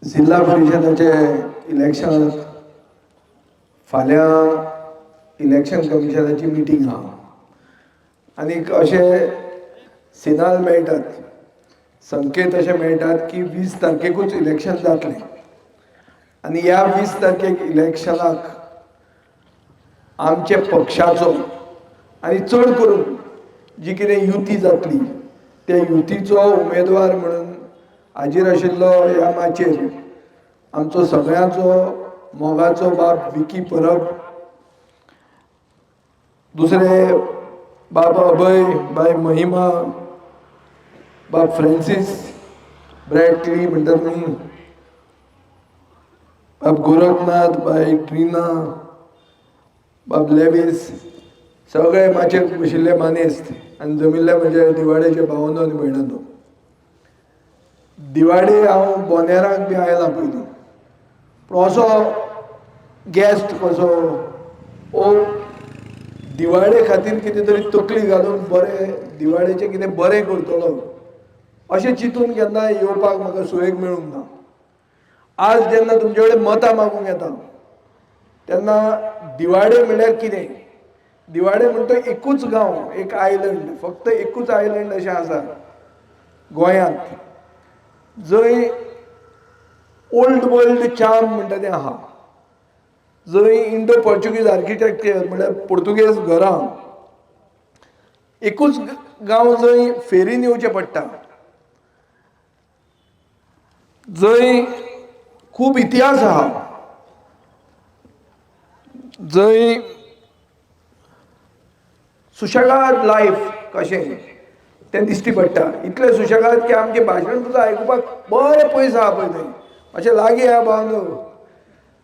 जिल्हा परिषदाचे इलेक्शन फाल्यां election कमिशनाची meeting आहा आनी अशे सिग्नल मेळटात, संकेत अशे मेळटात की 20 तारखेकूच इलेक्शन जातलें आनी ह्या 20 तारखेक इलेक्शनाक आमचे पक्षाचो आनी चड करून जी कितें युती जातली त्या युतीचो उमेदवार म्हणून हाजीर आशिल्लो ह्या माचयेर आमचो सगळ्यांचो मोगाचो बाब विकी परब, दुसरे बाब अभय, बाय महिमा, बाब फ्रांसीस ब्रॅडली म्हणटा तुमी, बाब गोरखनाथ, बाय ट्रिना, बाब लेवीस, सगळे माचयेर बशिल्ले मानेस्त आनी जमिल्ले म्हणजे दिवाडेचे भावंदो आनी भयणांदो. दिवाडे हांव बोनेराक बी आयला पयलीं, पूण असो गेस्ट कसो ओ दिवाडे खातीर कितें तरी तकली घालून बरें दिवाडेचें कितें बरें करतलो अशें चिंतून केन्ना येवपाक म्हाका सुयेग मेळूंक ना. आज जेन्ना तुमचे कडेन मतां मागूंक येता तेन्ना दिवाडे म्हळ्यार कितें? दिवाडे म्हणटा एकूच गांव, एक आयलंड, फक्त एकूच आयलंड अशें आसा गोंयांत जंय ओल्ड वर्ल्ड चार्म म्हणटा तें आहा, जंय इंडो पोर्चुगीज आर्किटेक्चर म्हळ्यार पोर्तुगेज घरां, एकूच गांव जंय फेरीन येवचें पडटा, जंय खूब इतिहास आहा, जंय सुशेगाद लायफ कशें तें दिश्टी पडटा. इतलें सुशेगाद की आमचें भाशण सुद्दां आयकुपाक बरें पयस आहा पळय थंय, अशें लागीं आहा भावनो.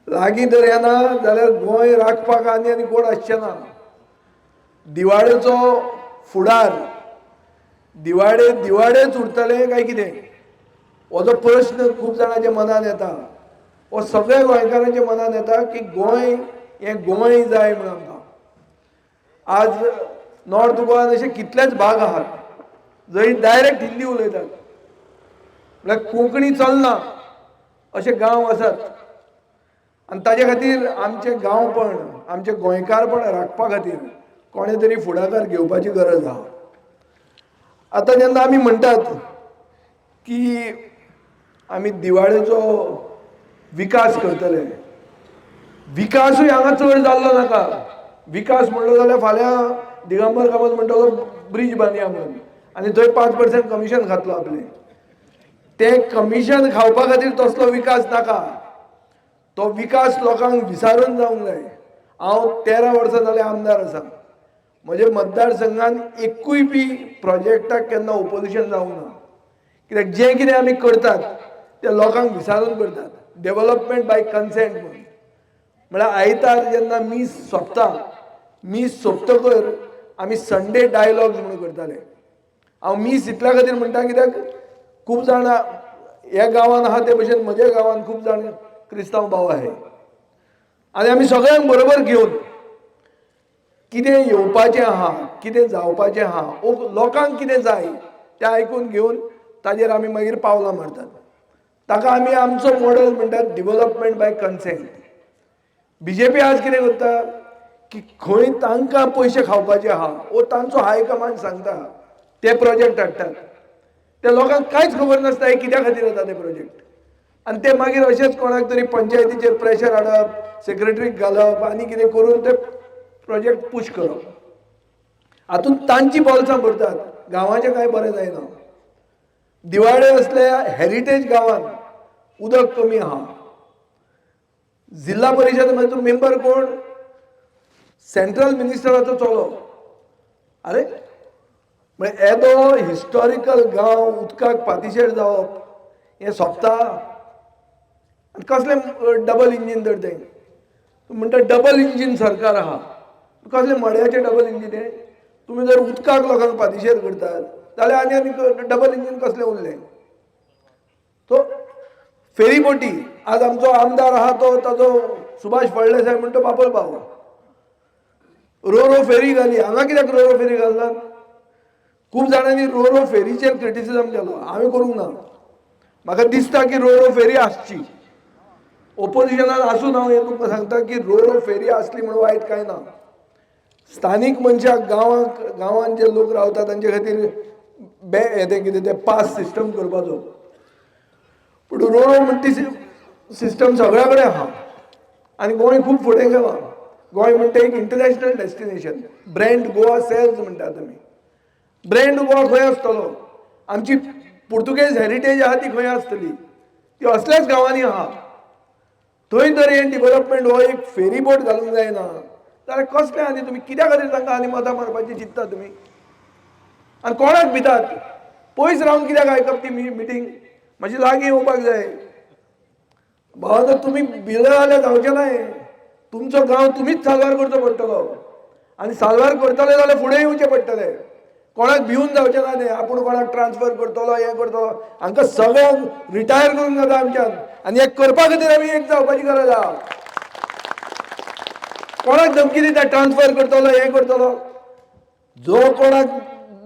लागीं जर येना जाल्यार गोंय राखपाक आनी कोण आसचें ना. दिवाडेचो फुडार दिवाडेच उरतले काय कितें हो जो प्रश्न खूब जाणांच्या मनान येता, हो सगळ्या गोंयकारांच्या मनान येता की गोंय हें गोंय जाय म्हणून आमकां. आज नॉर्थ गोवान अशे कितलेच भाग आहात जंय डायरेक्ट हिंदी उलयतात, म्हळ्यार कोंकणी चलना अशे गांव आसात आनी ताजे खातीर आमचें गांवपण, आमचें गोंयकारपण राखपा खातीर कोणें तरी फुडाकार घेवपाची गरज आहा. आतां जेन्ना आमी म्हणटात की आमी दिवाळेचो विकास करतले, विकासूय हांगा चड जाल्लो नाका. विकास म्हणलो जाल्यार फाल्यां दिगंबर कामत म्हणटलो ब्रीज बांदया म्हणून आनी थंय 5% कमिशन खातलो आपलें. तें कमिशन खावपा खातीर तसलो विकास नाका. तो विकास लोकांक विसारून जावंक जाय. हांव 13 वर्सां जाले आमदार आसा. म्हज्या मतदारसंघान एकूय बी प्रोजेक्टाक केन्ना ओपोजिशन जावंक ना. कित्याक जें कितें आमी करतात तें लोकांक विसारून करतात. डेव्हलपमेंट बाय कन्सेंट म्हणून. म्हळ्यार आयतार जेन्ना मीस सोंपता, मीस सोंपतकर आमी संडे डायलॉग्स म्हणून करताले. हांव मीस इतल्या खातीर म्हणटा कित्याक खूब जाण ह्या गांवांत आहा ते भशेन म्हज्या गांवांत खूब जाण क्रिस्तांव भाव आहाय आनी आमी सगळ्यांक बरोबर घेवन कितें येवपाचें आहा, कितें जावपाचें आहा, लोकांक कितें जाय तें आयकून घेवन ताजेर आमी मागीर पावलां मारतात. ताका आमी आमचो मॉडेल म्हणटात डेव्हलपमेंट बाय कन्सेंट. बीजेपी आज कितें करता की खंय तांकां पयशे खावपाचे आहा वो तांचो हायकमांड सांगता ते प्रोजेक्ट हाडटात. ते लोकांक कांयच खबर नासता हे कित्या खातीर जाता ते प्रोजेक्ट आनी ते मागीर अशेंच कोणाक तरी पंचायतीचेर प्रेशर हाडप, सेक्रेटरीक घालप आनी कितें करून ते प्रोजेक्ट पुश करप. हातूंत तांची बॉल्सां भरतात, गांवाचें कांय बरें जायना. दिवाडे असल्या हेरिटेज गांवांत उदक कमी आहा. जिल्हा परिशद मेंबर कोण? सेंट्रल मिनिस्टराचो चलो. अरे म्हळ्यार येदो हिस्टॉरिकल गांव उदकाक पातीशेर जावप हें सोंपता? आनी कसलें डबल इंजीन तर तें म्हणटा डबल इंजीन सरकार आहा. कसलें मड्याचें डबल इंजीन हें? तुमी जर उदकाक लोकांक पातीशेर करतात जाल्यार आनी डबल इंजीन कसलें उरलें? तो फेरीबोटी आज आमचो आमदार आहा तो ताजो सुभाष फळदेसाय म्हणटा बापोल भाव रो फेरी घाली. हांगा कित्याक रो फेरी घालनात? खूब जाणांनी रो फेरीचेर क्रिटिसिजम केलो, हांवें करूंक ना. म्हाका दिसता की रोडो फेरी आसची. ओपोजिशनान आसून हांव हें तुमकां सांगता की रोडो फेरी आसली म्हणून वायट कांय ना. स्थानीक मनशाक गांवांत जे लोक रावतात तांचे खातीर हें कितें तें पास सिस्टम करपाचो. पूण रोडो म्हणटा ती सिस्टम सगळ्या कडेन आहा आनी गोंय खूब फुडें गेलां. गोंय म्हणटा एक international destination. Brand Goa sells म्हणटात आमी. ब्रँड गोवा खंय आसतलो? आमची पुर्तुगेज हेरिटेज आहा ती खंय आसतली? ती असल्याच गांवांनी आहा. थंय जर हें डेव्हलपमेंट हो एक फेरी बोट घालूंक जायना जाल्यार कसलें आनी तुमी कित्या खातीर तांकां आनी मतां मारपाची चिंतता तुमी? आनी कोणाक भितात? पयस रावन कित्याक आयकप ती मिटींग? मातशी लागीं येवपाक जाय. भावानो तुमी भिले जाल्यार जावचें नाय. तुमचो गांव तुमीच साल्वार करचो पडटलो आनी साल्वार करतले जाल्यार फुडें येवचें पडटलें. कोणाक भिवून जावचें ना न्ही आपूण कोणाक ट्रान्सफर करतलो हें करतलो. हांकां सगळ्यांक रिटायर करूंक जाता आमच्यान आनी हें करपा खातीर आमी एक जावपाची गरज आहा. कोणाक धमकी दिता ट्रान्सफर करतलो हें करतलो? जो कोणाक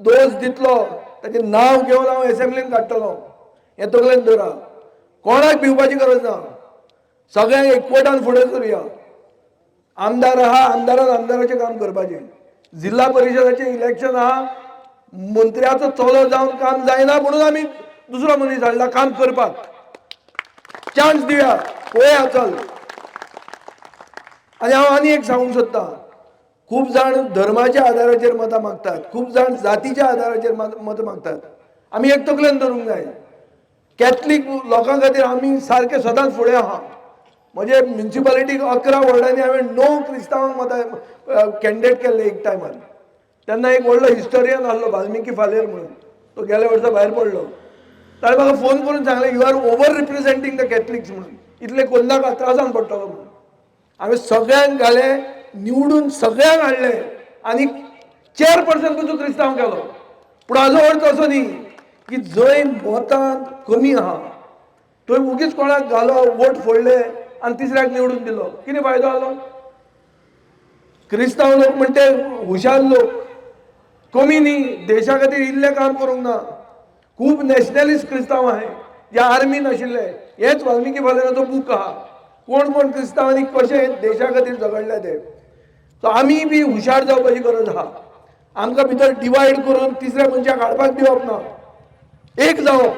दोश दितलो ताचें नांव घेवन हांव एसेंब्लीन काडटलो. हें तकलेंत दवरा. कोणाक भिवपाची गरज ना. सगळ्यांक एकवटान फुडें सरुया. आमदार आहा आमदारान आमदाराचें काम करपाचें. जिल्हा परिशदाचें इलेक्शन आहा. मंत्र्याचो चलो जावन काम जायना म्हणून आमी दुसरो मनीस हाडला काम करपाक. चान्स दिवया पळोवया चल. आनी हांव आनी एक सांगूंक सोदतां. खूब जाण धर्माच्या आदाराचेर मतां मागतात. खूब जाण जातीच्या आदाराचेर मतां मागतात. आमी एक तकलेन धरूंक जाय. कॅथलीक लोकां खातीर आमी सारके सदांच फुडें आहा. म्हजे म्युनिसिपालिटीक 11 वॉर्डांनी हांवें 9 क्रिस्तांवांक मतां कॅन्डिडेट केल्ले एक टायमार. तेन्ना एक व्हडलो हिस्टोरियन आहलो वाल्मिकी फालेर म्हणून. तो गेल्या वर्सा भायर पडलो. ताणें म्हाका फोन करून सांगलें you R over रिप्रेझेंटींग the Catholics म्हणून. इतले कोन्नाक त्रासान पडटलो म्हणून. हांवें सगळ्यांक घाले निवडून सगळ्यांक हाडले आनी चेअरपर्सन पसून क्रिस्तांव केलो. पूण हाजो अर्थ असो न्ही की जंय मतां कमी आहा थंय उगीच कोणाक घालो वोट फोडले आनी तिसऱ्याक निवडून दिलो. कितें फायदो जालो? क्रिस्तांव लोक म्हणटे हुशार लोक कमी न्ही. देशा खातीर इल्लें काम करूंक ना. खूब नॅशनलिस्ट क्रिस्तांव आहाय जे आर्मीन आशिल्ले. हेच वाल्मिकी फालेराचो बूक आहा. कोण कोण क्रिस्तांवांनी कशे देशा खातीर झगडले ते. सो आमी बी हुशार जावपाची गरज आहा. आमकां भितर डिवायड करून तिसऱ्या मनशाक हाडपाक दिवप ना. एक जावप.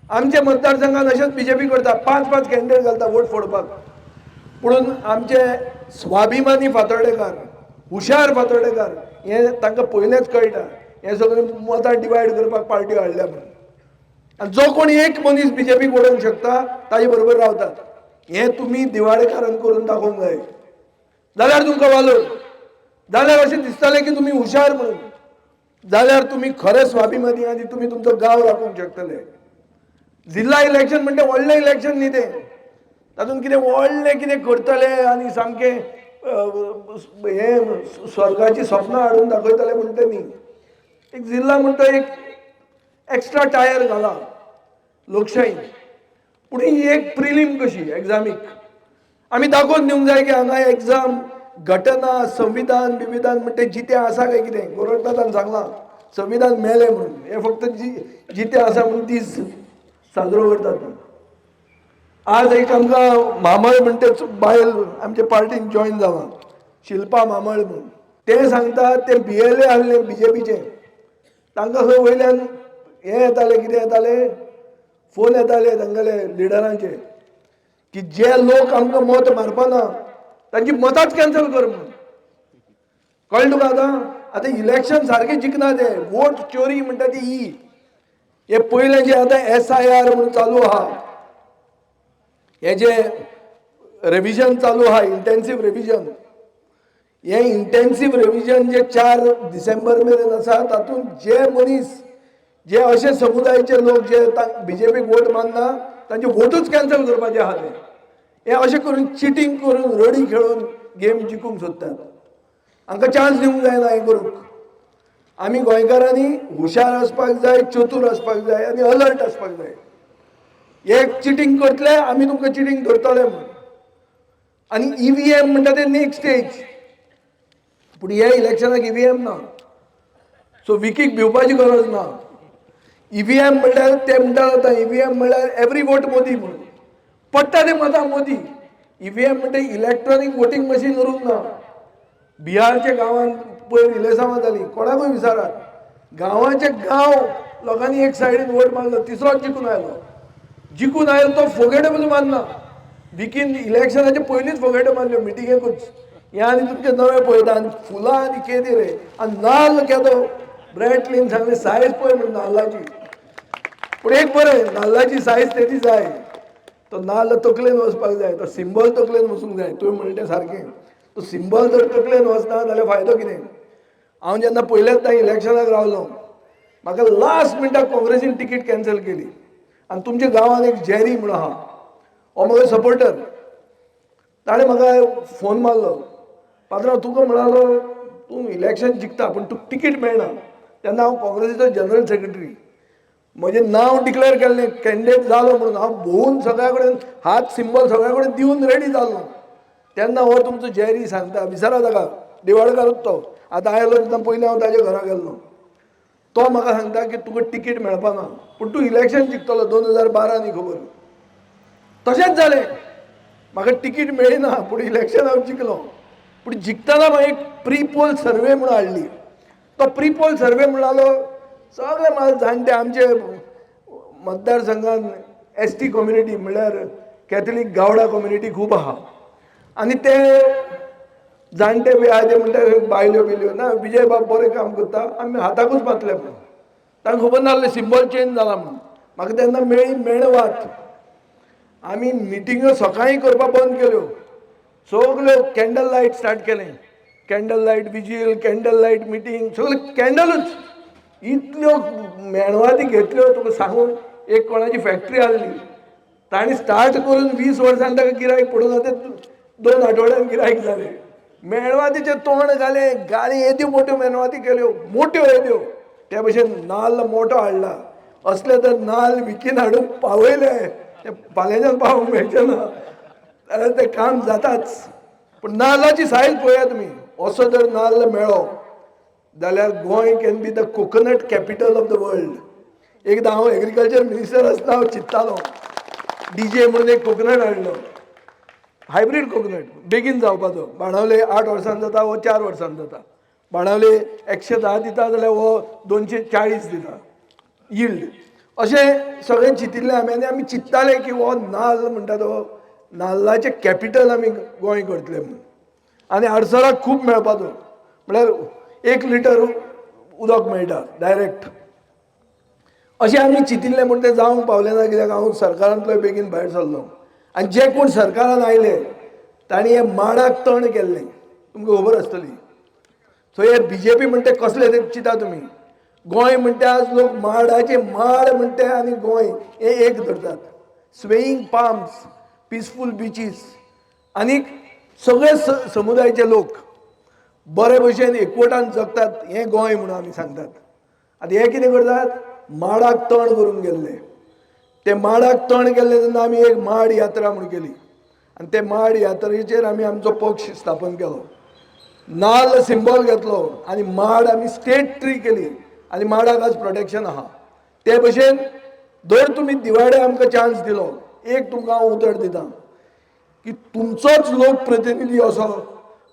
आमच्या मतदारसंघात अशेंच बीजेपी करता. 5-5 कॅन्डिडेट घालता वोट फोडपाक. पुणून आमचे स्वाभिमानी फातर्डेकार हुशार फातर्डेकार हे तांकां पयलेंच कळटा हे सगळें मतां डिवायड करपाक पार्ट्यो हाडल्या म्हणून. आनी जो कोण एक मनीस बीजेपीक वडोवंक शकता ताजे बरोबर रावतात. हें तुमी दिवाडेकारान करून दाखोवंक जाय. जाल्यार तुमकां वालोर. जाल्यार अशें दिसतलें की तुमी हुशार म्हणून. जाल्यार तुमी खरे स्वाभिमानी आनी तुमी तुमचो गांव राखूंक शकतले. जिल्हा इलेक्शन म्हणजे व्हडलें इलेक्शन न्ही तें. तातूंत कितें व्हडलें कितें करतले आनी सामकें हें स्वर्गाची सपनां हाडून दाखयतले म्हणटा न्ही. एक जिल्हा म्हणटा एक एक्स्ट्रा टायर घाला लोकशायेन. पूण ही एक प्रिलीम कशी एग्जामीक आमी दाखोवन दिवंक जाय की हांगा एग्जाम घटना संविधान बिविधान म्हणटा जितें आसा काय कितें. गोरखनाथान सांगलां संविधान मेलें म्हणून. हें फक्त जितें आसा म्हणून दीस साजरो करतात. आज एक आमकां मामळ म्हणटा बायल आमच्या पार्टीन जॉयन जालां शिल्पा मामळ म्हणून. ते सांगतात ते BLA आहले BJPचे. तांकां खंय वयल्यान हें येतालें कितें येतालें फोन येताले तांगेले लिडरांचे की जे लोक आमकां मत मारपाना तांची मतांच कॅन्सल कर म्हणून. कळ्ळें तुका आतां? आतां इलेक्शन सारकें जिखना ते. वोट चोरी म्हणटा ती ही. हे पयलें जे आतां SIR म्हणून चालू आहा हे जे रिव्हिजन चालू आहा इंटेन्सिव्ह रिव्हिजन. हे इंटेन्सिव्ह रिव्हिजन जे 4 डिसेंबर मेरेन आसा तातूंत जे मनीस जे अशे समुदायाचे लोक जे BJPक वोट मानना तांचे वोटूच कॅन्सल करपाचे आहा ते. हे अशें करून चिटींग करून रडी खेळून गेम जिखूंक सोदतात. हांकां चान्स दिवंक जायना हें करूंक. आमी गोंयकारांनी हुशार आसपाक जाय चतूर आसपाक जाय आनी अलर्ट आसपाक जाय. एक चिटींग करतले आमी तुमकां चिटींग धरतले म्हणून. आनी EVM म्हणटा ते नेक्स्ट स्टेज. पूण हे इलेक्शनाक EVM ना. सो विकीक भिवपाची गरज ना. ईव्हीएम म्हणल्यार ते म्हणटा जाता ईव्हीएम म्हणल्यार एवरी वोट मोदी म्हणून पडटा ते मतां मोदी. ईव्हीएम म्हणजे इलेक्ट्रॉनिक वोटींग मशीन उरूंक ना. बिहारच्या गांवांत पयर इलेक्शनां जाली कोणाकूय विचारात, गांवाचे गांव लोकांनी एक सायडीन वोट मारलो, तिसरोच जिखून आयलो तो फोगेटबल मारना. बिगीन इलेक्शनाचे पयलींच फोगेट मारल्यो मिटिंगेकूच. हे आनी तुमचे नवे पळयता आनी फुलां आनी केदी रे आनी नाल्ल केदो. ब्रॅटलीन सांगले सायज पळय म्हणून नाल्लाची. पूण एक बरें, नाल्लाची सायज तेदी जाय. तो नाल्ल तकलेन वचपाक जाय, तो सिंबल तकलेन वचूंक जाय. तुवें म्हणलें तें सारकें. तो सिंबल जर तकलेन वचना जाल्यार फायदो कितें. हांव जेन्ना पयल्याच इलेक्शनाक रावलो, म्हाका लास्ट मिनटाक काँग्रेसीन तिकीट कॅन्सल केली. आनी तुमच्या गांवांत एक जेरी म्हणून आहा, हो म्हजो सपोर्टर. ताणें म्हाका फोन मारलो, पात्रांव तुका म्हणालो तूं इलेक्शन जिखता पूण तुका तिकीट मेळना. तेन्ना हांव काँग्रेसीचो जनरल सेक्रेटरी. म्हजें नांव डिक्लेअर केल्लें, कॅन्डिडेट जालो म्हणून. हांव भोवून सगळ्या कडेन हात सिंबल सगळ्या कडेन दिवन रेडी जालो. तेन्ना हो तुमचो जेरी सांगता, विचारा ताका, दिवाडकारूच तो. आतां आयलो तेन्ना पयलीं हांव ताज्या घरा गेल्लो. तो म्हाका सांगता की तुका तिकीट मेळपाना पूण तूं इलेक्शन जिखतलो 2012 न्ही खबर. तशेंच जालें. म्हाका तिकीट मेळिना पूण इलेक्शन हांव जिखलो. पूण जिखतना म्हाका एक प्री पोल सर्वे म्हणून हाडली. तो प्री पोल सर्वे म्हणलो सगळे म्हाका जाणटे आमचे मतदारसंघान एसटी कम्युनिटी म्हणल्यार कॅथलीक गावडा कम्युनिटी खूब आहा. आनी ते जाणटे बी आहा ते म्हणटा बायल्यो बिल्यो ना विजय बाब बरें काम करता आमी हाताकूच मातले म्हणून. तांकां खबर नासलें सिंबल चेंज जाला म्हणून. म्हाका तेन्ना मेळ्ळी मेणवात. आमी मिटिंग्यो सकाळीं करपाक बंद केल्यो. सगल्यो कॅन्डल लायट स्टार्ट केलें. Candle light vigil, candle light meeting, सगळें कॅन्डलूच. इतल्यो मेणवाती घेतल्यो तुका सांगून. एक कोणाची फॅक्टरी आहली, ताणें स्टार्ट करून 20 वर्सांनी ताका गिरायक पडून ते 2 आठवड्यान गिरायक जालें. मेणवातीचे तोंड घालें, गाडी येद्यो मोठ्यो मेणवाती केल्यो, मोठ्यो येद्यो. त्या भशेन नाल्ल मोठो हाडला. असले तर नाल्ल विकीन हाडून पावयले ते फाल्यांच्यान पावूंक मेळचे ना. जाल्यार तें काम जाताच. पूण नाल्लाची सायज पळयात तुमी. असो जर नाल्ल मेळ्ळो जाल्यार Goa can be the coconut capital of the world. एकदां हांव एग्रीकल्चर मिनिस्टर आसतना हांव चिंत्तालो, डीजे म्हणून एक कोकोनट हाडलो, हायब्रीड कोकोनट, बेगीन जावपाचो. बाणावले 8 वर्सांनी जाता, हो 4 वर्सांनी जाता. बाणावले 110 दिता जाल्यार हो 240 दिता यील्ड. अशें सगळें चिंतिल्लें आमी. आनी आमी चिंत्ताले की हो नाल्ल म्हणटा तो नाल्लाचें कॅपिटल आमी गोंय करतले म्हणून. आनी आडसराक खूब मेळपाचो. म्हळ्यार 1 लिटर उदक मेळटा डायरेक्ट. अशें आमी चिंतिल्लें म्हूण तें जावंक पावलें ना. कित्याक हांव सरकारांतलो बेगीन भायर सरलो. आनी जे कोण सरकारान आयले तांणी हे माडाक तण केल्लें तुमकां खबर आसतली. थंय हे बीजेपी म्हणटा कसले ते चिंता तुमी. गोंय म्हणटा आज लोक माडाचे माड म्हणटा आनी गोंय हे एक धरतात. स्वेईंग पाम्स, पिसफूल बिचीस आनीक सगळे समुदायाचे लोक बरे भशेन एकवटान जगतात. हे गोंय म्हणून आमी सांगतात. आतां हे कितें करतात, माडाक तण करून गेल्ले. ते माडाक तण केल्ले तेन्ना आमी एक माड यात्रा म्हणून केली. आनी ते माड यात्रेचेर आमी आमचो पक्ष स्थापन केलो. नाल्ल सिंबल घेतलो आनी माड आमी स्टेट ट्री केली. आनी माडाक आज प्रोटेक्शन आहा. ते भशेन दर तुमी दिवाडे आमकां चान्स दिलो, एक तुमकां हांव उतर दितां की तुमचोच लोक प्रतिनिधी असो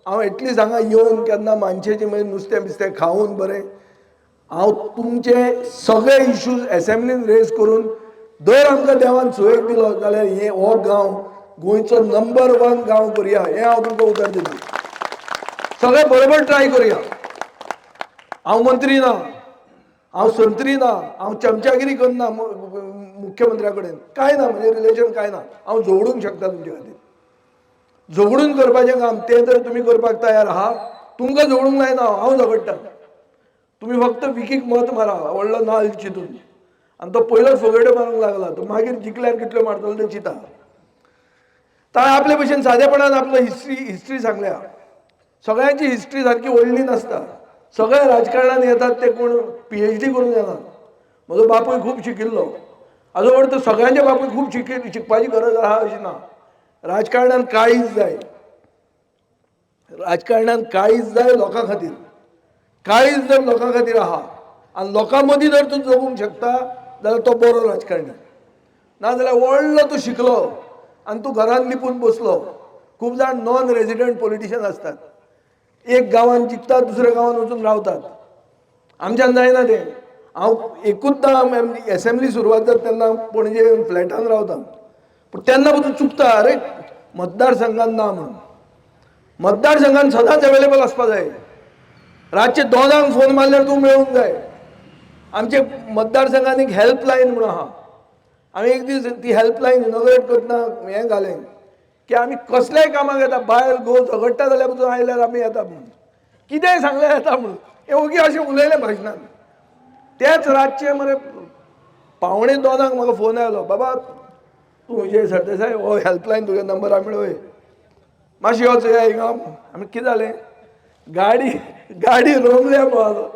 हांव एटलीस्ट हांगा येवन केन्ना मानशेचें मागीर नुस्तें बिस्तें खावून बरें हांव तुमचे सगळे इश्यूज असेंब्लीन रेज करून दर आमकां देवान सुयेग दिलो जाल्यार हे हो गांव गोंयचो नंबर 1 गांव करुया. हें हांव तुमकां उतर दितां. सगळे बरोबर ट्राय करुया. हांव मंत्री ना, हांव संत्री ना, हांव चमचागिरी करना मुख्यमंत्र्या कडेन, कांय ना. म्हणजे रिलेशन कांय ना. हांव झगडूंक शकता तुमचे खातीर. झगडून करपाचें काम तें जर तुमी करपाक तयार आहा, तुमकां झगडूंक जायना, हांव झगडटा. तुमी फक्त विकीक मत मारा व्हडलो नाल्ल चिंतून. आनी तो पयलोच फोगेडो मारूंक लागला. तो मागीर जिखल्यार कितल्यो मारतलो तें चिंता. ताणें आपले भशेन सादेपणान आपलो हिस्ट्री सांगल्या. सगळ्यांची हिस्ट्री सारकी व्हडली नासता. सगळे राजकारणान येतात ते कोण PhD करून येनात. म्हजो बापूय खूब शिकिल्लो. हाजो अर्थ सगळ्यांचे बापूय खूब शिकपाची गरज आहा अशी ना. राजकारणान काळीज जाय. राजकारणान काळीज जाय लोकां खातीर. काळीज जर लोकां खातीर आहा आनी लोकां मदीं जर तूं जगूंक शकता जाल्यार तो बरो राजकारणी, नाजाल्यार व्हडलो तूं शिकलो आनी तूं घरान लिपून बसलो. खूब जाण नॉन रेजिडेंट पॉलिटिशियन असतात, एक गांवांत जिखतात दुसऱ्या गांवांत वचून रावतात. आमच्यान जायना तें. हांव एकूचदां एसेंब्ली सुरवात जाता तेन्ना पणजे फ्लॅटान रावता, पूण तेन्ना पसून चुकता अरे मतदारसंघात ना म्हणून. मतदारसंघात सदांच अवेलेबल आसपा जाय. रातचे 2 फोन मारल्यार तूं मेळूंक जाय. आमचे मतदारसंघान एक हेल्पलायन म्हणून आहा. हांवें एक दीस ती हेल्पलायन इनॉग्रेट करतना हें घालें की आमी कसल्याय कामाक येता, बायल घोव झगडटा जाल्यार पसून आयल्यार आमी येता म्हणून, कितेंय सांगल्यार येता म्हणून. हें ओगी अशें उलयलें भाशणान. तेच रातचे मरे 1:45 म्हाका फोन आयलो, बाबा तूं विजय सरदेसाय हो हेल्पलायन तुगे नंबर हांवें म्हणलें वय मातशी वच हिंगा. आमी कितें जालें, गाडी रोवल्या पळयलो.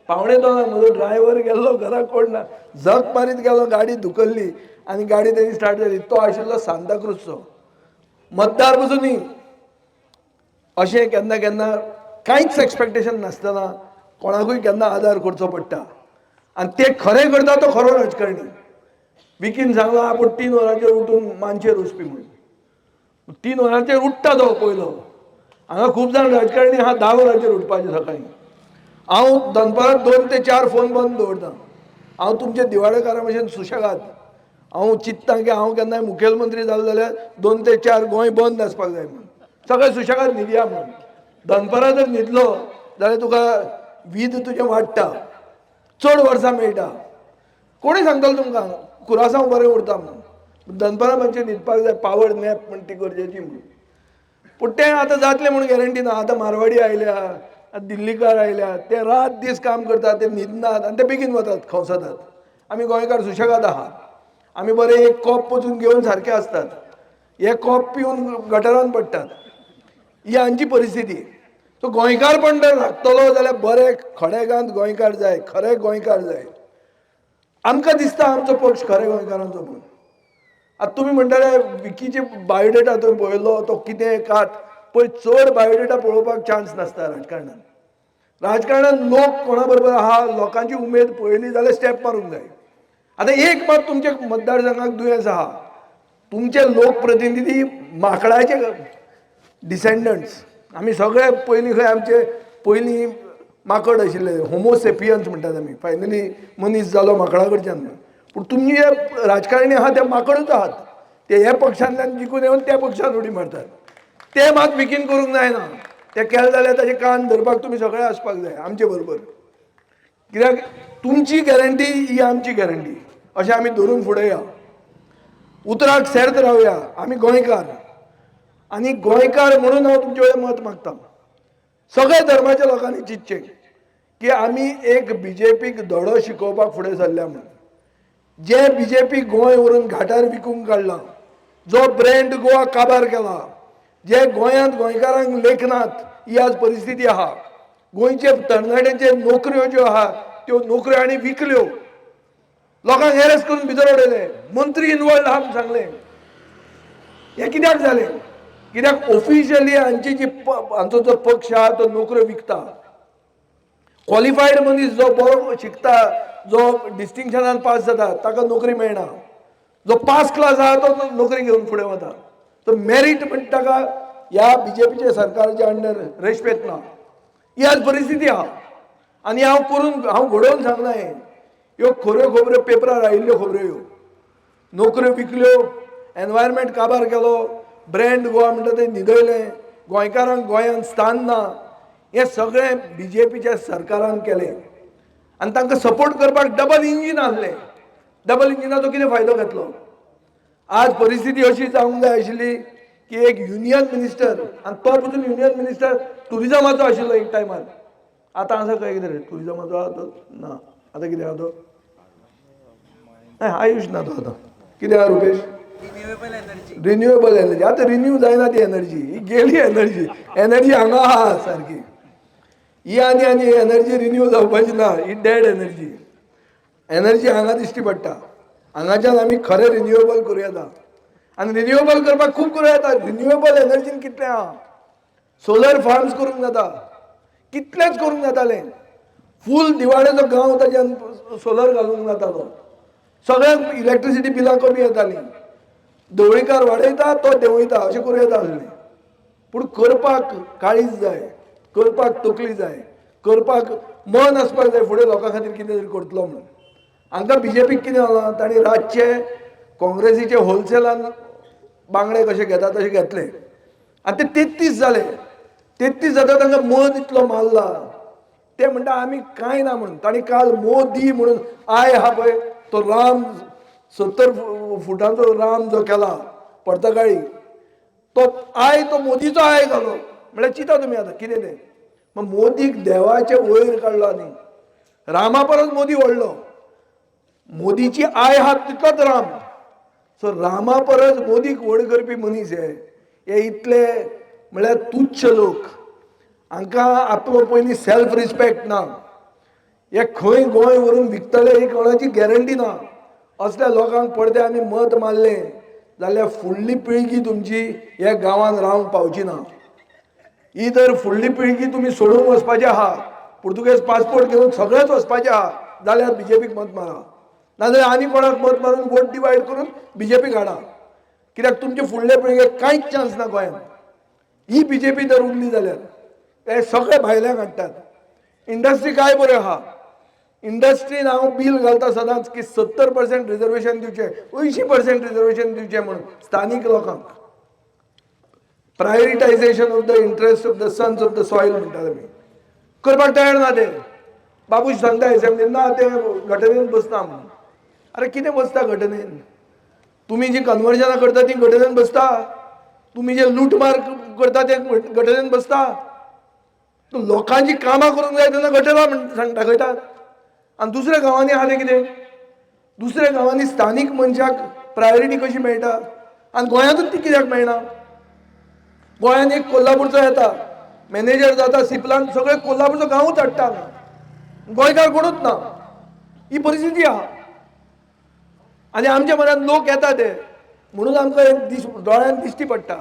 1:45 म्हजो ड्रायव्हर गेल्लो घरा कोण ना, झक मारीत गेलो, गाडी धुकल्ली आनी गाडी तेणी स्टार्ट जाली. तो आशिल्लो सांताक्रूजचो. मतदार पसून अशें केन्ना केन्ना कांयच एक्सपेक्टेशन नासतना कोणाकूय केन्ना आदार करचो पडटा आनी ते खरें करता तो खरो राजकारणी. विकीन सांगलो आपूण 3 वरांचेर उठून मानशेर वचपी म्हणून. 3 वरांचेर उठ्ठा तो पयलो. हांगा खूब जाण राजकारणी आहा 10 वरांचेर उठपाचे सकाळीं. हांव दनपारां 2 ते 4 फोन बंद दवरतां. हांव तुमचे दिवाळेकारा भशेन सुशेगाद. हांव चिंत्तां की हांव केन्नाय मुखेलमंत्री जालो जाल्यार 2 ते 4 गोंय बंद आसपाक जाय म्हणून. सगळे सुशेगाद न्हिदया म्हणून. दनपारां जर न्हिदलो जाल्यार तुका वीज तुजें वाडटा, चड वर्सां मेळटा. कोणी सांगतलो तुमकां कुरासांव बरें उरता म्हणून. दनपारां मातशें न्हिदपाक जाय, पावर नॅप म्हण ती गरजेची म्हणून. पूण तें आतां जातलें म्हणून गॅरंटी ना. आतां मारवाडी आयल्या, दिल्लीकार आयल्या, ते रात दीस काम करतात, ते न्हिदनात आनी ते बेगीन वतात खवसतात. आमी गोंयकार सुशेगाद आहा. आमी बरें एक कॉप वचून घेवन सारके आसतात. हे कॉप पिवन गटरान पडटात. ही आमची परिस्थिती. सो गोंयकारपण जर लागतलो जाल्यार बरे खडेगांत गोंयकार जाय, खरे गोंयकार जाय. आमकां दिसता आमचो पक्ष खरे गोंयकारांचो म्हणून. आतां तुमी म्हणटाले विकीचे बायोडेटा तुवें पळयलो, तो कितें कात पळय. चड बायोडेटा पळोवपाक चान्स नासता राजकारणान. राजकारणान लोक कोणा बरोबर आहा, लोकांची उमेद पळयली जाल्यार स्टेप मारूंक जाय. आतां एक मात तुमचे मतदारसंघाक दुयेंस आहा. तुमचे लोकप्रतिनिधी माकडाचे डिसेंडंट्स. आमी सगळे पयलीं खंय आमचे पयलीं माकड आशिल्ले, होमोसेपियन्स म्हणटात आमी. फायनली मनीस जालो माकडा कडच्यान. पूण तुमी जे राजकारणी आहात ते माकडूच आहात. ते हे पक्षांतल्यान जिखून येवन त्या पक्षान उडी मारतात. ते मात विकीन करूंक जायना. ते केले जाल्यार ताचे कान धरपाक तुमी सगळे आसपाक जाय आमचे बरोबर. कित्याक तुमची गॅरंटी ही आमची गॅरंटी अशें आमी धरून फुडें या. उतराक सेर्त रावया. आमी गोंयकार आनी गोंयकार म्हणून हांव तुमचे कडेन मत मागतां. सगळे धर्माच्या लोकांनी चिंतचें की आमी एक बीजेपीक धडो शिकोवपाक फुडें सरल्या म्हणून. जे बीजेपी गोंय व्हरून घाटार विकूंक काडला, जो ब्रँड गोवा काबार केला, जे गोंयांत गोंयकारांक लेखनात, ही आज परिस्थिती आहा. गोंयचे तरणाट्यांचे नोकऱ्यो ज्यो आहा त्यो नोकऱ्यो आनी विकल्यो. लोकांक हेरेस करून भितर उडयले. मंत्री इनवॉल्ड आहा म्हूण सांगलें. हें कित्याक जालें? कित्याक ऑफिशियली हांची जी हांचो जो पक्ष आहा तो नोकऱ्यो विकता. क्वॉलिफायड मनीस जो बरो शिकता, जो डिस्टिंक्शनान पास जाता ताका नोकरी मेळना. जो पास क्लास आहा तो नोकरी घेवन फुडें वता. तो मेरीट म्हणटा ताका ह्या बीजेपीच्या सरकाराच्या अंडर रेस्पेद ना. ही आज परिस्थिती आहा. आनी हांव घडोवन सांगना हें. ह्यो खऱ्यो खबऱ्यो पेपरार आयिल्ल्यो खबऱ्यो ह्यो. नोकऱ्यो विकल्यो, एनवायरमेंट काबार केलो, ब्रँड गोवा म्हणटा तें न्हिदयलें, गोंयकारांक गोंयांत स्थान ना. हें सगळें बीजेपीच्या सरकारान केलें. आनी तांकां सपोर्ट करपाक डबल इंजीन आसलें. डबल इंजिनाचो कितें फायदो घेतलो? आज परिस्थिती अशी जावंक जाय आशिल्ली की एक युनियन मिनिस्टर, आनी तो पसून युनियन मिनिस्टर टुरिजमाचो आशिल्लो एक टायमार. आतां आसा काय कितें टुरिजमाचो आहा तो? ना. आतां कितें आहा तो? आयुश ना तो आतां. कितें आहा रुपेश? Renewable energy. आतां रिन्यू जायना ती एनर्जी. ही गेली एनर्जी. एनर्जी हांगा आहा सारकी. ही आनी एनर्जी रिन्यू जावपाची ना. ही डेड एनर्जी. एनर्जी हांगा दिश्टी पडटा. हांगाच्यान आमी खरें रिन्युएबल करूं येता. आनी रिन्युएबल करपाक खूब करूं येता. रिन्युएबल एनर्जीन कितलें आहा. सोलर फार्म्स करूंक जाता. कितलेंच करूंक जातालें. फूल दिवाळेचो गांव ताच्यान सोलर घालूंक जातालो. सगळ्यांक इलेक्ट्रिसिटी बिलां कमी येताली. धवळीकार वाडयता तो देंवयता अशें करूं येता आसलें. पूण करपाक काळीज जाय, करपाक तकली जाय, करपाक मन आसपाक जाय फुडें लोकां खातीर कितें तरी करतलो म्हणून. हांकां बीजेपीक कितें जालां, तांणी रातचे काँग्रेसीचे होलसेलान बांगडे कशे घेता तशे घेतले आनी ते 33 जाले. 33 जाता तांकां मत इतलो मारला. ते म्हणटा आमी कांय ना म्हणून. तांणी काल मोदी म्हणून आय हा पळय तो राम 70 फुटांचो राम जो केला पर्तगाळी तो आय तो मोदीचो आय जालो. म्हळ्यार चिंता तुमी आतां कितें तें. मग मोदीक देवाचे वयर काडलो न्ही. रामा परस मोदी व्हडलो. मोदीची आय हा तितलोच राम. सो रामा परस मोदीक व्हड करपी मनीस हे इतले म्हळ्यार तुच्छ लोक. हांकां आपलो पयलीं सेल्फ रिस्पेक्ट ना. हे खंय गोंय व्हरून विकतले ही कोणाची गॅरंटी ना. असल्या लोकांक पडते आनी मत मारलें जाल्यार फुडली पिळगी तुमची ह्या गांवांत रावंक पावची ना. ही तर फुडली पिळगी तुमी सोडून वचपाचे आहा. पुर्तुगेज पासपोर्ट घेवन सगळेच वचपाचे आहा जाल्यार बीजेपीक मत मारा. नाजाल्यार आनी कोणाक मत मारून वोट डिवायड करून बीजेपीक हाडा. कित्याक तुमचे फुडले पिळगेक कांयच चान्स ना गोंयांत. ही बीजेपी जर उरली जाल्यार हे सगळे भायल्यांक हाडटात. इंडस्ट्री काय बऱ्यो आहा. इंडस्ट्रीन हांव बील घालता सदांच की 70% रिजर्वेशन दिवचे, 80% रिजर्वेशन दिवचे म्हणून स्थानीक लोकांक. Prioritization of the interest of the sons of the soil म्हणटाले आमी. करपाक तयार ना ते. बाबूश सांगता एसेंब्लीन ना ते घटनेन बसता म्हणून. अरे कितें बसता घटनेन. तुम्ही जी कन्वर्जनां करता ती घटनेन बसता. तुम्ही जे लूटमार करता ते घटनेन बसता. लोकांची कामां करूंक जाय तेन्ना घटना म्हण दाखयतात. आनी दुसऱ्या गांवांनी आहा तें कितें. दुसऱ्या गांवांनी स्थानीक मनशाक प्रायोरिटी कशी मेळटा आनी गोंयांतूच ती कित्याक मेळना. गोंयांत एक कोल्हापूरचो येता मॅनेजर जाता सिपलान सगळे कोल्हापूरचो गांवूच हाडटा. गोंयकार कोणूच ना. ही परिस्थिती आहा. आनी आमच्या मनांत लोक येता ते म्हणून आमकां एक दोळ्यान दिश्टी पडटा.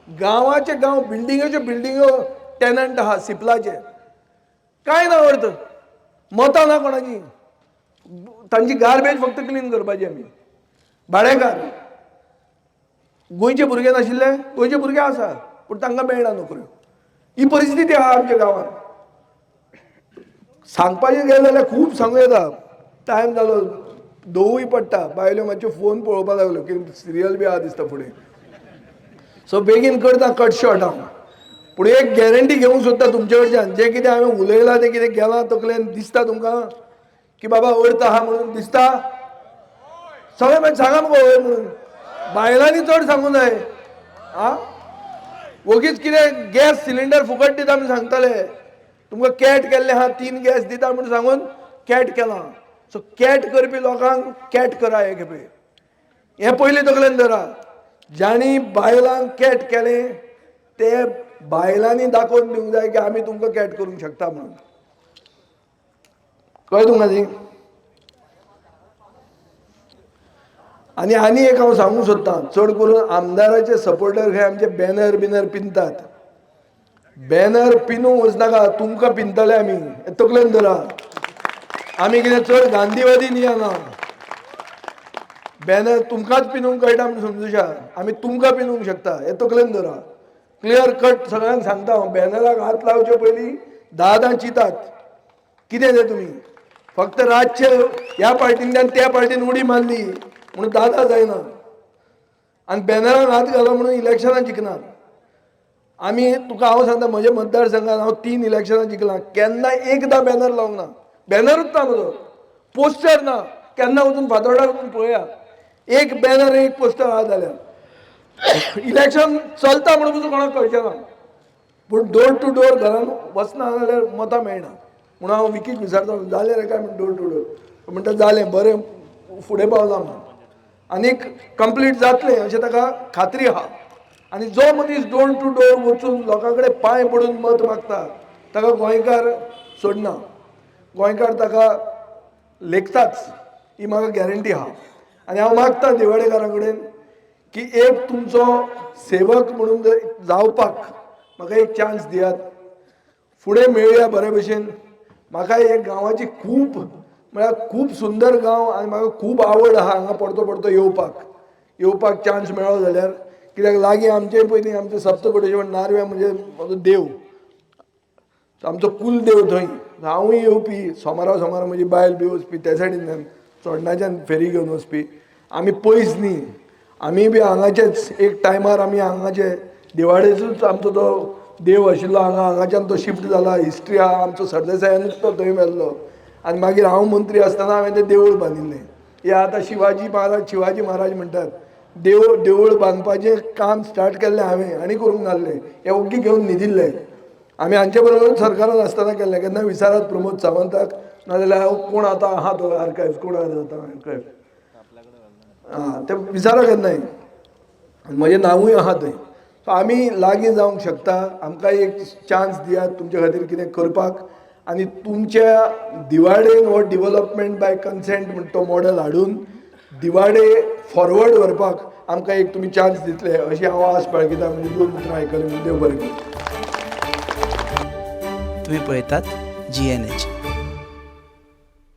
गांवाचे गांव बिल्डिंगेच्यो बिल्डिंगो टॅनंट आहा सिपलाचे. कांय ना अर्थ. मतां ना कोणाची. तांची गार्बेज फक्त क्लीन करपाची आमी. भाडेकार गोंयचे भुरगे नाशिल्ले. गोंयचे भुरगे आसा पूण तांकां मेळना नोकऱ्यो. ही परिस्थिती आहा आमच्या गांवांत. सांगपाचें गेलें जाल्यार खूब सांगूं येता. टायम जालो दोवूय पडटा. बायल्यो मातश्यो फोन पळोवपाक लागल्यो की सिरियल बी आहा दिसता फुडें. सो बेगीन करता कट शॉर्ट हांव. पूण एक गॅरंटी घेवंक सोदता तुमचे कडच्यान. जें कितें हांवें उलयलां तें कितें गेलां तकलेन दिसता तुमकां की बाबा अर्थ आहा म्हणून दिसता. सगळे मागीर सांगा मगो हय म्हणून. बायलांनी चड सांगूं जाय. आं वगीच कितें गॅस सिलिंडर फुकट दिता म्हूण सांगताले. तुमकां कॅट केल्ले आहा 3 गॅस दिता म्हूण सांगून कॅट केलां. सो कॅट करपी लोकांक कॅट करा हे खेपे. हें पयलीं तकलेन धरा. ज्यांनी बायलांक कॅट केलें ते बायलांनी दाखोवन दिवंक जाय की आमी तुमकां कॅट करूंक शकता म्हणून. कळ्ळें तुमकां न्ही. आनी एक हांव सांगूंक सोदतां. चड करून आमदाराचे सपोर्टर खंय आमचे बॅनर बिनर पिंतात. बॅनर पिनूंक वचनाका. तुमकां पिंतले आमी हें तकलेन धरा. आमी कितें चड गांधीवादी न्ही हांगा. बॅनर तुमकांच पिनूंक कळटा म्हूण समजुशा. आमी तुमकां पिनूंक शकता हें तकलेन धरा. क्लियर कट सगळ्यांक सांगता हांव. बॅनराक हात लावचे पयलीं 10 चिंतात. कितें तें तुमी फक्त रातचे ह्या पार्टींतल्यान त्या पार्टीन उडी मारली म्हणून 10 जायना. आनी बॅनराक हात घालो म्हणून इलेक्शनां जिखनात. आमी तुका हांव सांगता म्हज्या मतदारसंघात हांव 3 इलेक्शनां जिखलां. केन्ना एकदां बॅनर लावंक ना. बॅनरूच ना म्हजो. पोस्टर ना. केन्ना वचून फातोर्डा वचून पळया. एक बॅनर एक पोस्टर आहा जाल्यार. इलेक्शन चलता म्हणून पसून कोणाक कळचें ना. पूण डोर टू डोर घरान वचना जाल्यार मतां मेळना. म्हणून हांव विकीक विचारता जालें रे काय म्हणून डोर टू डोर. म्हणटा जालें बरें फुडें पावलां म्हणून. आनीक कंप्लीट जातलें अशें ताका खात्री आहा. आनी जो मनीस डोर टू डोर वचून लोकां कडेन पांय पडून मत मागता ताका गोंयकार सोडना. गोंयकार ताका लेखताच. ही म्हाका गॅरंटी आहा. आनी हांव मागतां दिवाडेकारा कडेन की एक तुमचो सेवक म्हणून जावपाक म्हाका एक चान्स दियात. फुडें मेळया बरे भशेन. म्हाका एक गांवाची खूब म्हळ्यार खूब सुंदर गांव आनी म्हाका खूब आवड आहा हांगा परतो परतो येवपाक चान्स मेळ्ळो जाल्यार कित्याक लागीं आमचे पयलीं आमचे सप्तकोटेश्वर नारव्या म्हणजे म्हजो देव आमचो कुल देव थंय हांवूय येवपी सोमारा म्हजी बायल बी वचपी त्या सायडीन चोडणाच्यान फेरी घेवन वचपी आमी पयस न्ही आमी बी हांगाचेच एक टायमार आमी हांगाचे दिवाळेचोच आमचो तो देव आशिल्लो हांगाच्यान तो शिफ्ट जाला हिस्ट्री आहा आमचो सरदेसायानूच तो थंय मेल्लो आनी मागीर हांव मंत्री आसतना हांवें तें देवूळ बांदिल्लें हे आतां शिवाजी महाराज म्हणटात देवूळ बांदपाचें काम स्टार्ट केल्लें हांवें आनी करूंक नासलें हे ओग्गी घेवन न्हिदिल्ले आमी हांचे बरोबर सरकारान आसतना केल्लें केन्ना विचारात प्रमोद सावंताक नाजाल्यार कोण आतां आहा तो आर्कायव्ह कोण जाता आर्कायव्ह ते विचारा केन्नाय म्हजें नांवूय आहा थंय सो आमी लागीं जावंक शकता आमकां एक चान्स दियात तुमचे खातीर कितें करपाक आनी तुमच्या दिवाडेन हो डेव्हलपमेंट बाय कन्सेंट म्हणटा तो मॉडेल हाडून दिवाडे फॉरवर्ड व्हरपाक आमकां एक तुमी चान्स दितले अशी हांव आस बाळगिता म्हणजे दोन उतरां आयकली देव बरें करूं. तुम्ही पळयतात GNH.